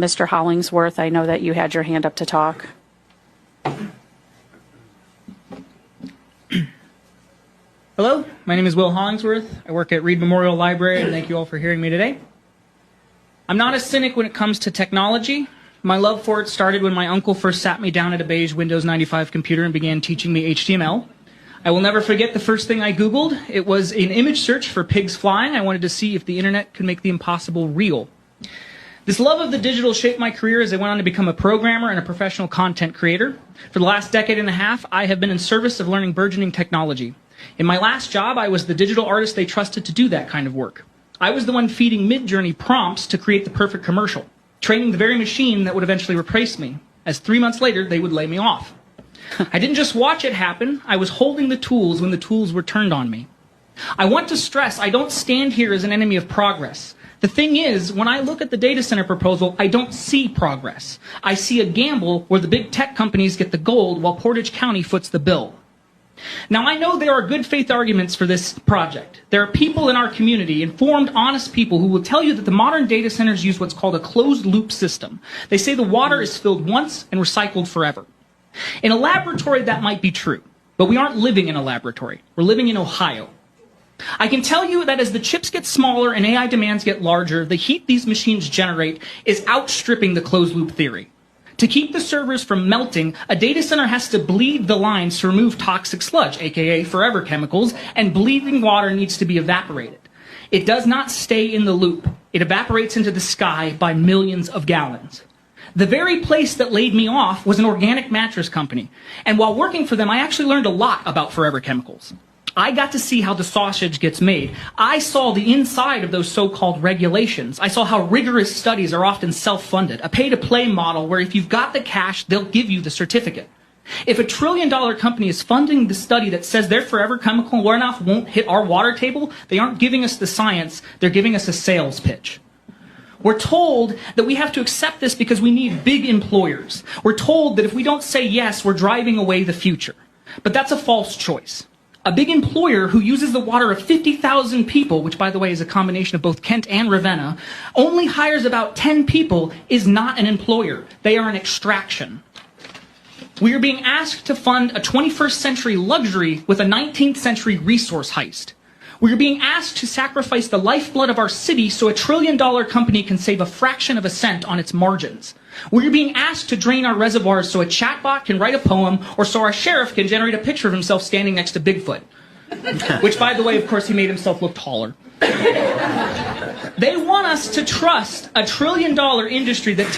Mr. Hollingsworth, I know that you had your hand up to talk. Hello, my name is Will Hollingsworth. I work at Reed Memorial Library, and thank you all for hearing me today. I'm not a cynic when it comes to technology. My love for it started when my uncle first sat me down at a beige Windows 95 computer and began teaching me HTML. I will never forget the first thing I Googled. It was an image search for pigs flying. I wanted to see if the internet could make the impossible real. This love of the digital shaped my career as I went on to become a programmer and a professional content creator. For the last decade and a half, I have been in service of learning burgeoning technology. In my last job, I was the digital artist they trusted to do that kind of work. I was the one feeding Midjourney prompts to create the perfect commercial, training the very machine that would eventually replace me, as 3 months later, they would lay me off. I didn't just watch it happen, I was holding the tools when the tools were turned on me. I want to stress, I don't stand here as an enemy of progress. The thing is, when I look at the data center proposal, I don't see progress. I see a gamble where the big tech companies get the gold while Portage County foots the bill. Now, I know there are good faith arguments for this project. There are people in our community, informed, honest people, who will tell you that the modern data centers use what's called a closed-loop system. They say the water is filled once and recycled forever. In a laboratory, that might be true, but we aren't living in a laboratory. We're living in Ohio. I can tell you that as the chips get smaller and AI demands get larger, the heat these machines generate is outstripping the closed-loop theory. To keep the servers from melting, a data center has to bleed the lines to remove toxic sludge, aka forever chemicals, and bleeding water needs to be evaporated. It does not stay in the loop. It evaporates into the sky by millions of gallons. The very place that laid me off was an organic mattress company, and while working for them, I actually learned a lot about forever chemicals. I got to see how the sausage gets made. I saw the inside of those so-called regulations. I saw how rigorous studies are often self-funded, a pay-to-play model where if you've got the cash, they'll give you the certificate. If a trillion-dollar company is funding the study that says their forever chemical runoff won't hit our water table, they aren't giving us the science, they're giving us a sales pitch. We're told that we have to accept this because we need big employers. We're told that if we don't say yes, we're driving away the future. But that's a false choice. A big employer who uses the water of 50,000 people, which by the way is a combination of both Kent and Ravenna, only hires about 10 people is not an employer. They are an extraction. We are being asked to fund a 21st century luxury with a 19th century resource heist. We are being asked to sacrifice the lifeblood of our city so a trillion-dollar company can save a fraction of a cent on its margins. We are being asked to drain our reservoirs so a chatbot can write a poem or so our sheriff can generate a picture of himself standing next to Bigfoot. Which, by the way, of course, he made himself look taller. They want us to trust a trillion-dollar industry that